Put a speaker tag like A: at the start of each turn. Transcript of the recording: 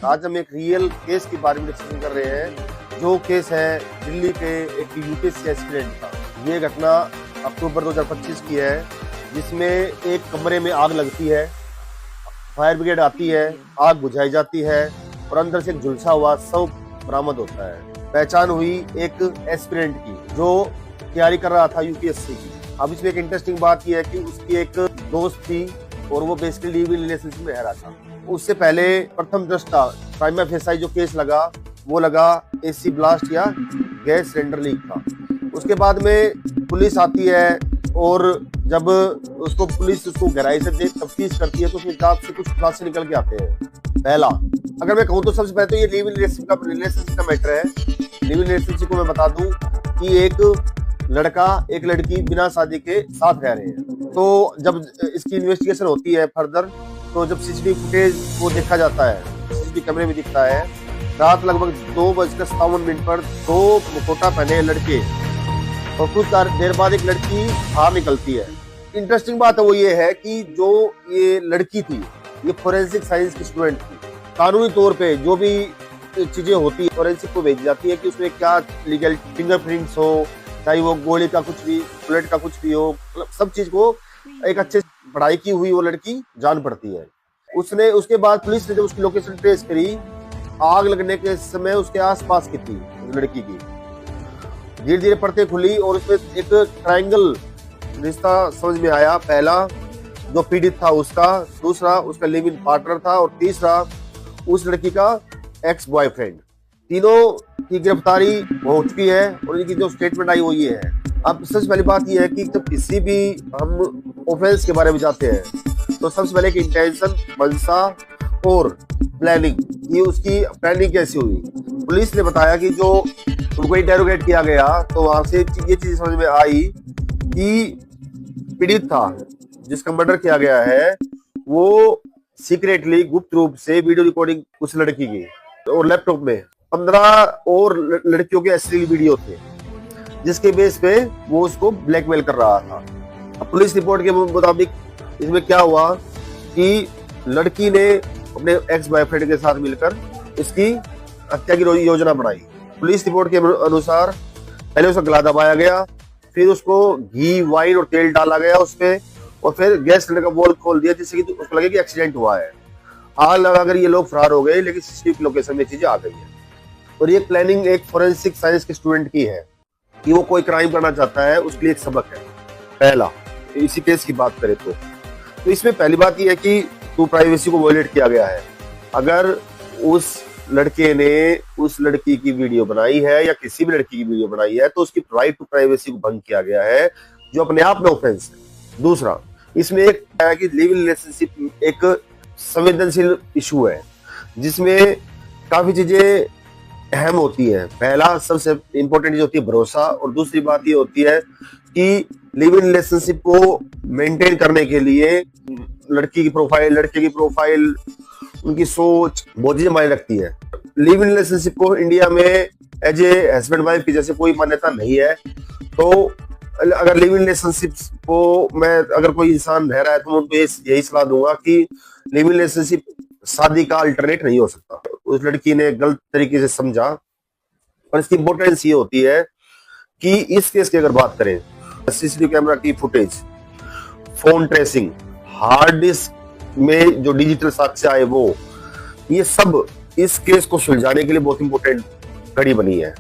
A: आज हम एक रियल केस के बारे में डिस्कशन कर रहे हैं, जो केस है दिल्ली के एक यूपीएससी एस्पिरेंट का। ये घटना अक्टूबर 2025 की है, जिसमें एक कमरे में आग लगती है, फायर ब्रिगेड आती है, आग बुझाई जाती है और अंदर से एक झुलसा हुआ शव बरामद होता है। पहचान हुई एक एस्पिरेंट की जो तैयारी कर रहा था यूपीएससी की। अब इसमें एक इंटरेस्टिंग बात यह है कि उसकी एक दोस्त थी और वो बेसिकली लिव इन रिलेशनशिप में रह रहा था। उससे पहले प्रथम दृष्टा प्राइमा फेसाई जो केस लगा वो लगा एसी ब्लास्ट या गैस सिलेंडर लीक था। उसके बाद में पुलिस आती है और जब पुलिस उसको गहराई से तफ्तीश करती है तो उसमें जांच से कुछ खुलासे निकल के आते हैं। पहला, अगर मैं कहूँ तो सबसे पहले तो ये लिव इन रिलेशनशिप का मैटर है। लिव इन रिलेशनशिप को मैं बता दूं कि एक लड़का एक लड़की बिना शादी के साथ रह रहे हैं। तो जब इसकी इन्वेस्टिगेशन होती है फर्दर, तो जब सीसीटीवी फुटेज को देखा जाता है, सीसीटीवी कैमरे में दिखता है, रात लगभग 2:57 पर दो मुखौटा पहने लड़के और कुछ देर बाद एक लड़की बाहर निकलती है। इंटरेस्टिंग बात है वो ये है कि जो ये लड़की थी ये फोरेंसिक साइंस की स्टूडेंट थी। कानूनी तौर पे जो भी चीजें होती है फोरेंसिक को भेजी जाती है कि उसमें क्या लीगल फिंगरप्रिंट्स हो, चाहे वो गोली का कुछ भी, बुलेट का कुछ भी हो, सब चीज को एक अच्छे पढ़ाई की हुई वो लड़की जान पड़ती है। उसके बाद पुलिस ने जब उसकी लोकेशन ट्रेस करी, आग लगने के समय उसके आसपास की थी लड़की की, धीरे धीरे परतें खुली और उसमें एक ट्रायंगल रिश्ता समझ में आया। पहला जो पीड़ित था उसका, दूसरा उसका लिव इन पार्टनर था और तीसरा उस लड़की का एक्स बॉयफ्रेंड। तीनों की गिरफ्तारी हो चुकी है और इनकी जो स्टेटमेंट आई वो ये है। अब सबसे पहली बात ये है कि जब किसी भी हम ऑफेंस के बारे में जाते हैं तो सबसे पहले की इंटेंशन, मंशा और प्लानिंग, ये उसकी प्लानिंग कैसी हुई। पुलिस ने बताया कि जो उनको इंटेरोगेट किया गया तो वहां से ये चीज समझ में आई कि पीड़ित था जिसका मर्डर किया गया है वो सीक्रेटली गुप्त रूप से वीडियो रिकॉर्डिंग उस लड़की की और लैपटॉप में 15 और लड़कियों के अश्लील वीडियो थे, जिसके बेस पे वो उसको ब्लैकमेल कर रहा था। अब पुलिस रिपोर्ट के मुताबिक इसमें क्या हुआ कि लड़की ने अपने एक्स बॉयफ्रेंड के साथ मिलकर इसकी हत्या की योजना बनाई। पुलिस रिपोर्ट के अनुसार पहले उसका गला दबाया गया, फिर उसको घी, वाइन और तेल डाला गया उसपे और फिर गैस सिलेंडर का वॉल्व खोल दिया जिससे कि उसको लगे कि एक्सीडेंट हुआ है। आग लगाकर ये लोग फरार हो गए, लेकिन सीसीटीवी लोकेशन में चीजें आ गई है। और ये प्लानिंग एक फोरेंसिक साइंस के स्टूडेंट की है कि वो कोई क्राइम करना चाहता है, उसके लिए एक सबक है। पहला, इसी केस की बात करें तो इसमें पहली बात ये है कि टू प्राइवेसी को वायलेट किया गया है। अगर उस लड़के ने उस लड़की की वीडियो बनाई है या किसी भी लड़की की वीडियो बनाई है तो उसकी राइट टू प्राइवेसी को भंग किया गया है, जो अपने आप में ऑफेंस है। दूसरा, इसमें एक है कि लिव इन रिलेशनशिप एक संवेदनशील इशू है जिसमें काफी चीजें अहम होती है। पहला सबसे इंपॉर्टेंट चीज होती है भरोसा, और दूसरी बात ये होती है कि लिव इन रिलेशनशिप को मेंटेन करने के लिए लड़की की प्रोफाइल, लड़के की प्रोफाइल, उनकी सोच बहुत चीजें मायने रखती है। लिव इन रिलेशनशिप को इंडिया में एज ए हस्बैंड वाइफ की जैसे कोई मान्यता नहीं है। तो अगर लिव इन रिलेशनशिप को अगर कोई इंसान रह रहा है तो मैं उनको यही सलाह दूंगा कि लिव इन रिलेशनशिप शादी का अल्टरनेट नहीं हो सकता। उस लड़की ने गलत तरीके से समझा और इसकी इंपॉर्टेंस ये होती है कि इस केस की अगर बात करें, सीसीटीवी कैमरा की footage, phone tracing, hard disk में जो डिजिटल साक्ष्य आए वो, ये सब इस केस को सुलझाने के लिए बहुत इंपॉर्टेंट कड़ी बनी है।